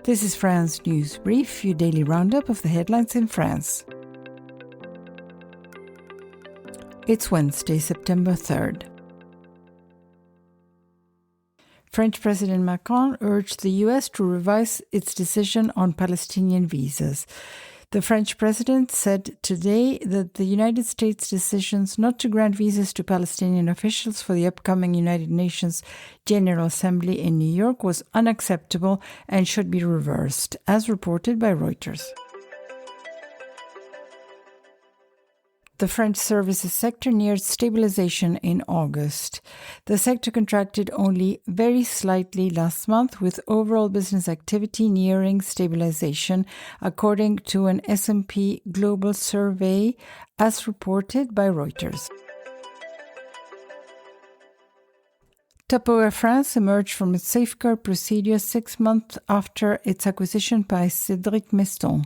This is France News Brief, your daily roundup of the headlines in France. It's Wednesday, September 3rd. French President Macron urged the U.S. to revise its decision on Palestinian visas. The French president said today that the United States' decisions not to grant visas to Palestinian officials for the upcoming United Nations General Assembly in New York was unacceptable and should be reversed, as reported by Reuters. The French services sector neared stabilization in August. The sector contracted only very slightly last month, with overall business activity nearing stabilization, according to an S&P Global survey, as reported by Reuters. Tupperware France emerged from its safeguard procedure 6 months after its acquisition by Cédric Meston.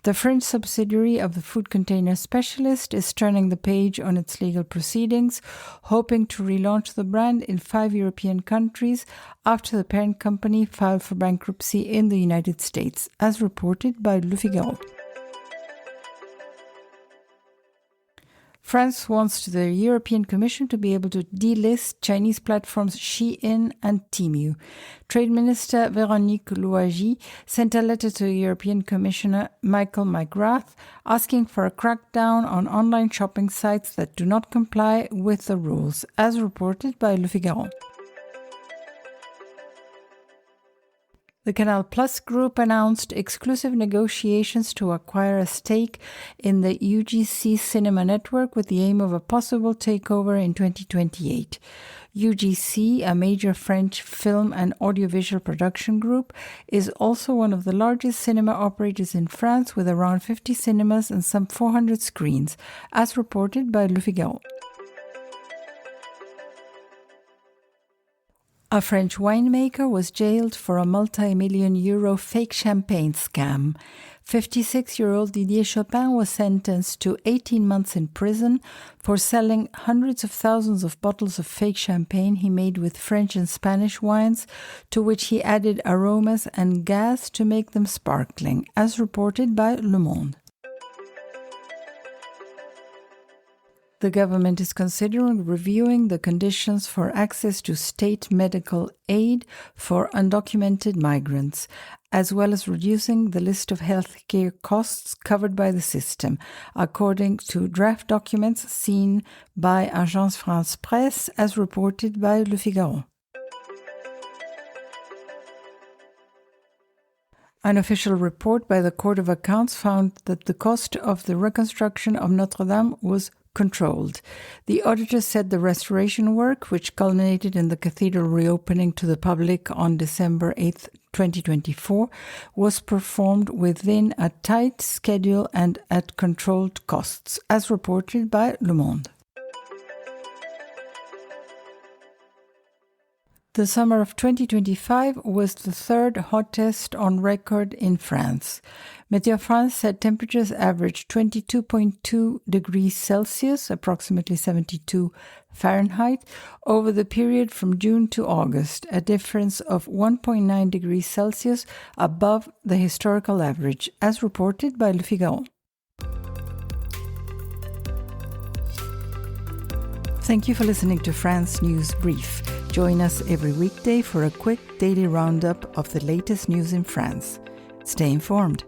The French subsidiary of the food container specialist is turning the page on its legal proceedings, hoping to relaunch the brand in 5 European countries after the parent company filed for bankruptcy in the United States, as reported by Le Figaro. France wants the European Commission to be able to delist Chinese platforms Shein and Temu. Trade Minister Véronique Louwagie sent a letter to European Commissioner Michael McGrath asking for a crackdown on online shopping sites that do not comply with the rules, as reported by Le Figaro. The Canal Plus Group announced exclusive negotiations to acquire a stake in the UGC cinema network with the aim of a possible takeover in 2028. UGC, a major French film and audiovisual production group, is also one of the largest cinema operators in France, with around 50 cinemas and some 400 screens, as reported by Le Figaro. A French winemaker was jailed for a multi-million euro fake champagne scam. 56-year-old Didier Chopin was sentenced to 18 months in prison for selling hundreds of thousands of bottles of fake champagne he made with French and Spanish wines, to which he added aromas and gas to make them sparkling, as reported by Le Monde. The government is considering reviewing the conditions for access to state medical aid for undocumented migrants, as well as reducing the list of healthcare costs covered by the system, according to draft documents seen by Agence France Presse, as reported by Le Figaro. An official report by the Court of Accounts found that the cost of the reconstruction of Notre Dame was controlled. The auditor said the restoration work, which culminated in the cathedral reopening to the public on December 8, 2024, was performed within a tight schedule and at controlled costs, as reported by Le Monde. The summer of 2025 was the third hottest on record in France. Météo France said temperatures averaged 22.2 degrees Celsius, approximately 72 Fahrenheit, over the period from June to August, a difference of 1.9 degrees Celsius above the historical average, as reported by Le Figaro. Thank you for listening to France News Brief. Join us every weekday for a quick daily roundup of the latest news in France. Stay informed.